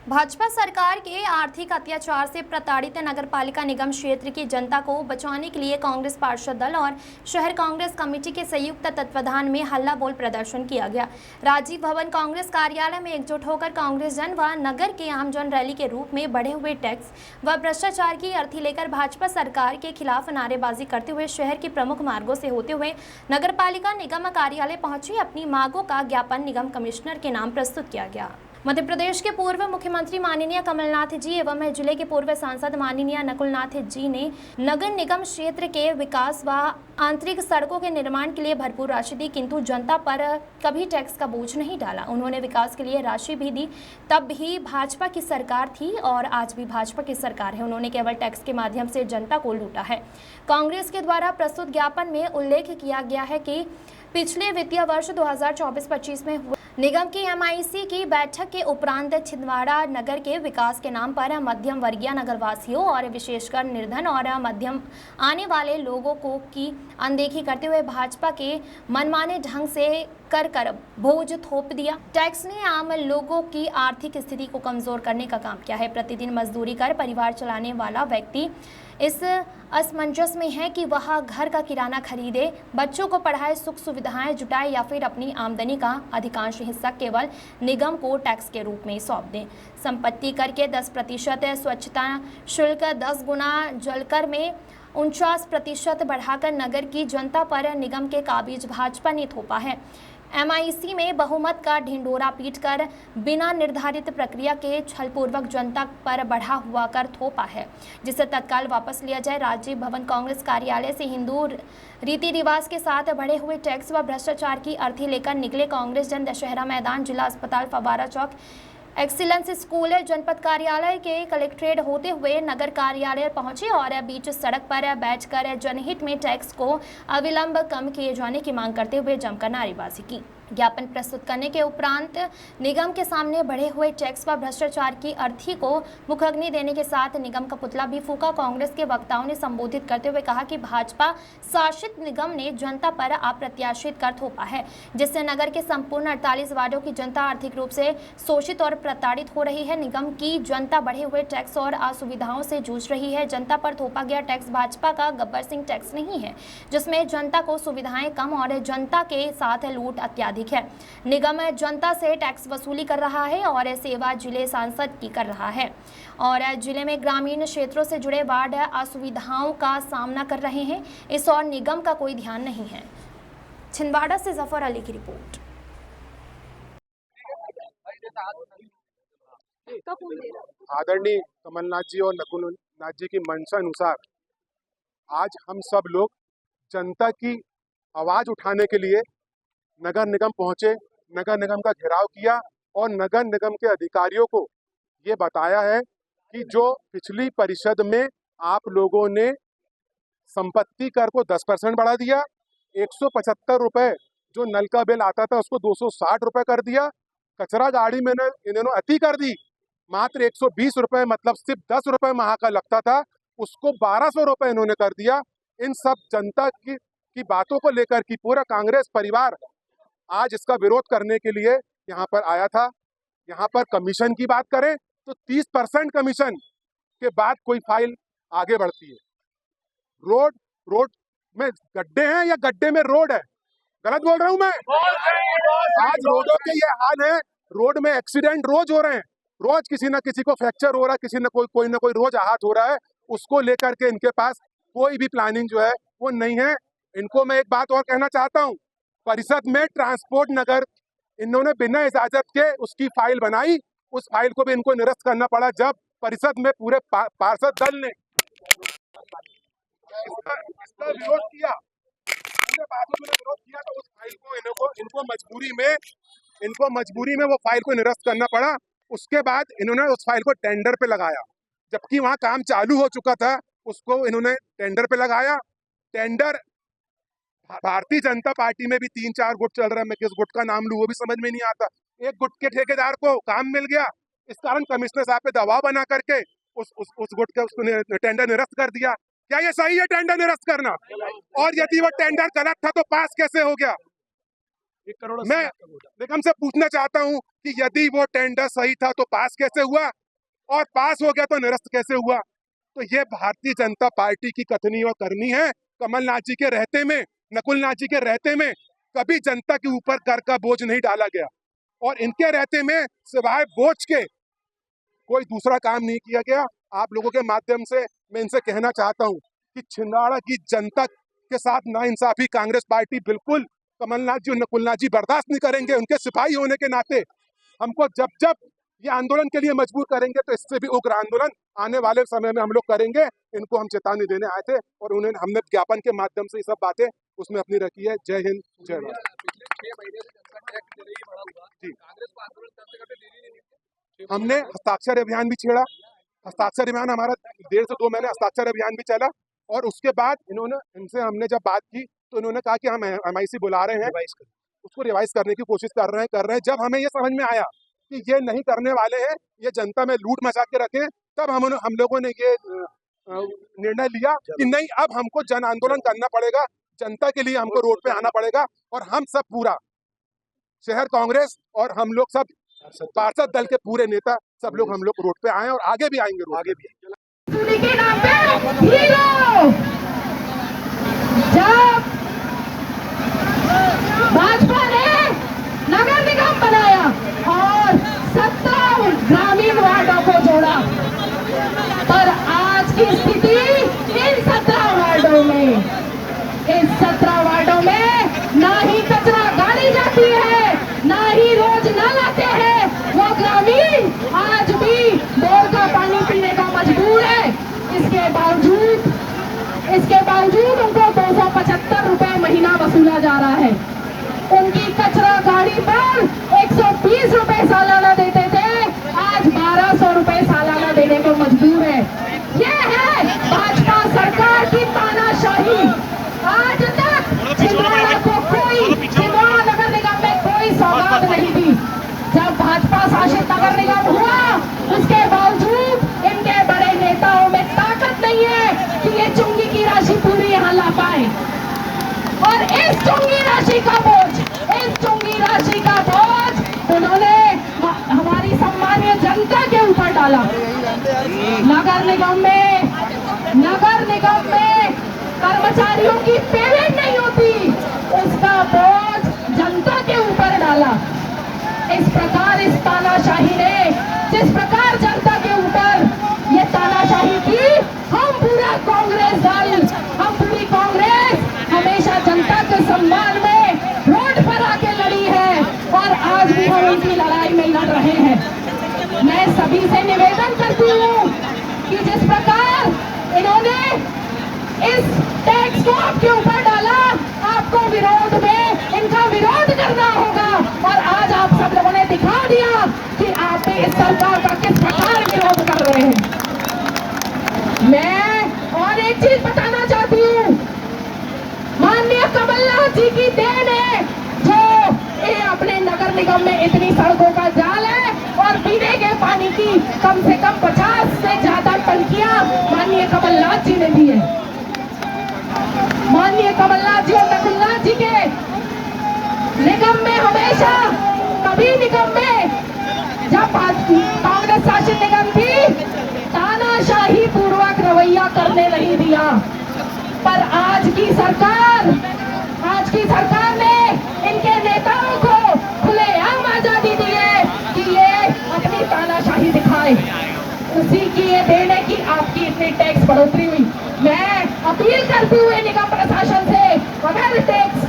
भाजपा सरकार के आर्थिक अत्याचार से प्रताड़ित नगरपालिका निगम क्षेत्र की जनता को बचाने के लिए कांग्रेस पार्षद दल और शहर कांग्रेस कमेटी के संयुक्त तत्वावधान में हल्ला बोल प्रदर्शन किया गया। राजीव भवन कांग्रेस कार्यालय में एकजुट होकर कांग्रेस जन व नगर के आमजन रैली के रूप में बढ़े हुए टैक्स व भ्रष्टाचार की अर्थी लेकर भाजपा सरकार के खिलाफ नारेबाजी करते हुए शहर के प्रमुख मार्गों से होते हुए नगरपालिका निगम कार्यालय पहुंची अपनी मांगों का ज्ञापन निगम कमिश्नर के नाम प्रस्तुत किया गया। मध्य प्रदेश के पूर्व मुख्यमंत्री माननीय कमलनाथ जी एवं जिले के पूर्व सांसद माननीय नकुलनाथ जी ने नगर निगम क्षेत्र के विकास व आंतरिक सड़कों के निर्माण के लिए भरपूर राशि दी, किंतु जनता पर कभी टैक्स का बोझ नहीं डाला। उन्होंने विकास के लिए राशि भी दी, तब भी भाजपा की सरकार थी और आज भी भाजपा की सरकार है। उन्होंने केवल टैक्स के माध्यम से जनता को लूटा है। कांग्रेस के द्वारा प्रस्तुत ज्ञापन में उल्लेख किया गया है कि पिछले वित्तीय वर्ष 2024-25 में निगम की MIC की बैठक के उपरांत छिंदवाड़ा नगर के विकास के नाम पर मध्यम वर्गीय नगरवासियों और विशेषकर निर्धन और मध्यम आने वाले लोगों को की अनदेखी करते हुए भाजपा के मनमाने ढंग से कर बोझ थोप दिया। टैक्स ने आम लोगों की आर्थिक स्थिति को कमजोर करने का काम किया है। प्रतिदिन मजदूरी कर परिवार चलाने वाला व्यक्ति इस असमंजस में है कि वह घर का किराना खरीदे, बच्चों को पढ़ाए, सुख सुविधाएं जुटाए या फिर अपनी आमदनी का अधिकांश हिस्सा केवल निगम को टैक्स के रूप में सौंप दें। संपत्ति कर के 10%, स्वच्छता शुल्क 10 गुना, जलकर में 49% बढ़ाकर नगर की जनता पर निगम के काबिज भाजपा ने थोपा है। MIC में बहुमत का ढिंढोरा पीटकर बिना निर्धारित प्रक्रिया के छलपूर्वक जनता पर बढ़ा हुआ कर थोपा है, जिसे तत्काल वापस लिया जाए। राजीव भवन कांग्रेस कार्यालय से हिंदू रीति रिवाज के साथ बढ़े हुए टैक्स व भ्रष्टाचार की अर्थी लेकर निकले कांग्रेस जन दशहरा मैदान, जिला अस्पताल, फव्वारा चौक, एक्सीलेंस स्कूल, जनपद कार्यालय के कलेक्ट्रेट होते हुए नगर कार्यालय पहुंचे और बीच सड़क पर बैठकर जनहित में टैक्स को अविलंब कम किए जाने की मांग करते हुए जमकर नारेबाजी की। ज्ञापन प्रस्तुत करने के उपरांत निगम के सामने बढ़े हुए टैक्स व भ्रष्टाचार की अर्थी को मुखाग्नि देने के साथ निगम का पुतला भी फूंका। कांग्रेस के वक्ताओं ने संबोधित करते हुए कहा कि भाजपा शासित निगम ने जनता पर अप्रत्याशित कर थोपा है, जिससे नगर के संपूर्ण 48 वार्डों की जनता आर्थिक रूप से शोषित और प्रताड़ित हो रही है। निगम की जनता बढ़े हुए टैक्स और असुविधाओं से जूझ रही है। जनता पर थोपा गया टैक्स भाजपा का गब्बर सिंह टैक्स नहीं है, जिसमें जनता को सुविधाएं कम और जनता के साथ लूट अत्याधिक है। निगम जनता से टैक्स वसूली कर रहा है और सेवा जिले सांसद की कर रहा है और जिले में ग्रामीण क्षेत्रों से जुड़े वार्ड असुविधाओं का सामना कर रहे हैं। इस और निगम का कोई ध्यान नहीं है। छिंदवाड़ा से जफर अली की रिपोर्ट। आदरणीय कमलनाथ जी और नकुलनाथ जी की मंशा अनुसार आज हम सब लोग जनता की आवाज उठाने के लिए नगर निगम पहुंचे, नगर निगम का घेराव किया और नगर निगम के अधिकारियों को ये बताया है कि जो पिछली परिषद में आप लोगों ने संपत्ति कर को 10% बढ़ा दिया, 175 रुपए जो नल का बिल आता था उसको 260 रुपए कर दिया, कचरा गाड़ी में इन्होंने अति कर दी, मात्र 120 रुपए मतलब सिर्फ 10 रुपए माह का लगता था उसको 1200 रुपए इन्होंने कर दिया। इन सब जनता की बातों को लेकर कि पूरा कांग्रेस परिवार आज इसका विरोध करने के लिए यहाँ पर आया था। यहाँ पर कमीशन की बात करें तो 30% कमीशन के बाद कोई फाइल आगे बढ़ती है। रोड में गड्ढे हैं या गड्ढे में रोड है? गलत बोल रहा हूं मैं? आज रोडों के ये हाल है, रोड में एक्सीडेंट रोज हो रहे हैं, रोज किसी ना किसी को फ्रैक्चर हो रहा है, किसी ने कोई ना कोई रोज आहत हो रहा है। उसको लेकर के इनके पास कोई भी प्लानिंग जो है वो नहीं है। इनको मैं एक बात और कहना चाहता हूं, परिषद में ट्रांसपोर्ट नगर इन्होंने बिना इजाजत के उसकी फाइल बनाई, उस फाइल को भी इनको निरस्त करना पड़ा जब परिषद में पूरे पार्षद दल ने इसका विरोध किया, पूरे पार्षद ने विरोध किया तो उस फाइल को इनको मजबूरी में वो फाइल को निरस्त करना पड़ा। उसके बाद इन्होंने उस फाइल को टेंडर पे लगाया, जबकि वहां काम चालू हो चुका था, उसको इन्होंने टेंडर पे लगाया। टेंडर भारतीय जनता पार्टी में भी 3-4 गुट चल रहा है, मैं किस गुट का नाम लूं वो भी समझ में नहीं आता। एक गुट के ठेकेदार को काम मिल गया, इस कारण कमिश्नर साहब पे दबाव बना करके उस गुट का उसको टेंडर निरस्त कर दिया। क्या ये सही है टेंडर निरस्त करना? और यदि वो टेंडर गलत था तो पास कैसे हो गया? 1 करोड़ मैं निगम से पूछना चाहता हूं कि यदि वो टेंडर सही था तो पास कैसे हुआ, और पास हो गया तो निरस्त कैसे हुआ। तो ये भारतीय जनता पार्टी की कथनी और करनी है। कमलनाथ जी के रहते में, नकुलनाथ जी के रहते में कभी जनता के ऊपर कर का बोझ नहीं डाला गया, और इनके रहते में सिवाय बोझ के कोई दूसरा काम नहीं किया गया। आप लोगों के माध्यम से मैं इनसे कहना चाहता हूं कि छिंदवाड़ा की जनता के साथ नाइंसाफी कांग्रेस पार्टी बिल्कुल कमलनाथ जी और नकुलनाथ जी बर्दाश्त नहीं करेंगे। उनके सिपाही होने के नाते हमको जब जब ये आंदोलन के लिए मजबूर करेंगे तो इससे भी उग्र आंदोलन आने वाले समय में हम लोग करेंगे। इनको हम चेतावनी देने आए थे और उन्हें हमने ज्ञापन के माध्यम से ये सब बातें उसमें अपनी रखी है। जय हिंद, जय भारत। पिछले 6 महीने से जनता टैक्स दे रही बढ़ा हुआ जी। कांग्रेस को आंदोलन करते करते देरी नहीं मिलती। हमने हस्ताक्षर अभियान भी छेड़ा। हस्ताक्षर अभियान हमारा 1.5 से 2 महीने हस्ताक्षर अभियान भी चला, और उसके बाद इनसे हमने जब बात की तो इन्होंने कहा कि हम MIC बुला रहे हैं, उसको रिवाइज करने की कोशिश कर रहे हैं। जब हमें ये समझ में आया कि ये नहीं करने वाले हैं, ये जनता में लूट मचा के रखे, तब हम लोगों ने ये निर्णय लिया कि नहीं, अब हमको जन आंदोलन करना पड़ेगा, जनता के लिए हमको रोड पे आना पड़ेगा। और हम सब पूरा शहर कांग्रेस और हम लोग सब पार्षद दल के पूरे नेता सब लोग हम लोग रोड पे आए और आगे भी आएंगे, रोड आगे भी आएंगे। के नाम पे हीरो जब भाजपा ने नगर निगम बनाया और 17 ग्रामीण वार्डों को जोड़ा, पर आज की स्थिति इन 17 वार्डों में, इस 17 वार्डों में ना ही कचरा गाड़ी जाती है, ना ही रोज नल आते हैं। वो ग्रामीण आज भी बोर का पानी पीने का मजबूर है। इसके बावजूद उनको 275 रुपए महीना वसूला जा रहा है। उनकी कचरा गाड़ी पर 120 रुपए सालाना देते थे, आज 1200 रुपए सालाना देने को मजबूर है। ये है भाजपा सरकार की तानाशाही। आज तक छिंदवाड़ा को छिंदवाड़ा नगर निगम में कोई सौगात नहीं दी। जब भाजपा शासित नगर निगम हुआ, उसके बावजूद इनके बड़े नेताओं में ताकत नहीं है कि ये चुंगी की राशि पूरी यहाँ ला पाए। और इस चुंगी राशि का बोझ उन्होंने हमारी सम्मानीय जनता के ऊपर डाला। नगर निगम में कर्मचारियों की पेमेंट नहीं होती, उसका बोझ जनता के ऊपर डाला। इस प्रकार इस तानाशाही ने जिस प्रकार जनता के ऊपर ये तानाशाही की, हम पूरा कांग्रेस दल, हम पूरी कांग्रेस हमेशा जनता के सम्मान में रोड पर आके लड़ी है और आज भी हम उनकी लड़ाई में लड़ रहे हैं। मैं सभी से निवेदन करती हूँ कि जिस प्रकार इन्होंने इस टैक्स को आपके ऊपर डाला, आपको विरोध में इनका विरोध करना होगा। और आज आप सब लोगों ने दिखा दिया कि आप इस सरकार का किस प्रकार विरोध कर रहे हैं। मैं और एक चीज बताना चाहती हूँ, माननीय कमलनाथ जी की देन है जो ये अपने नगर निगम में इतनी सड़कों का जाल है और पीने के पानी की कम से कम 50 से ज्यादा टंकियां माननीय कमलनाथ जी ने दी है। माननीय कमलनाथ जी और नकुलनाथ जी के निगम में हमेशा, कभी निगम में जब कांग्रेस शासित निगम थी, तानाशाही पूर्वक रवैया करने नहीं दिया। पर आज की सरकार ने इनके नेताओं को खुलेआम आजादी दी है कि ये अपनी तानाशाही दिखाए। उसी की ये देन है कि आपकी इतनी टैक्स बढ़ोतरी हुई। मैं अपील करती हुई निगम प्रशासन से, अगर टैक्स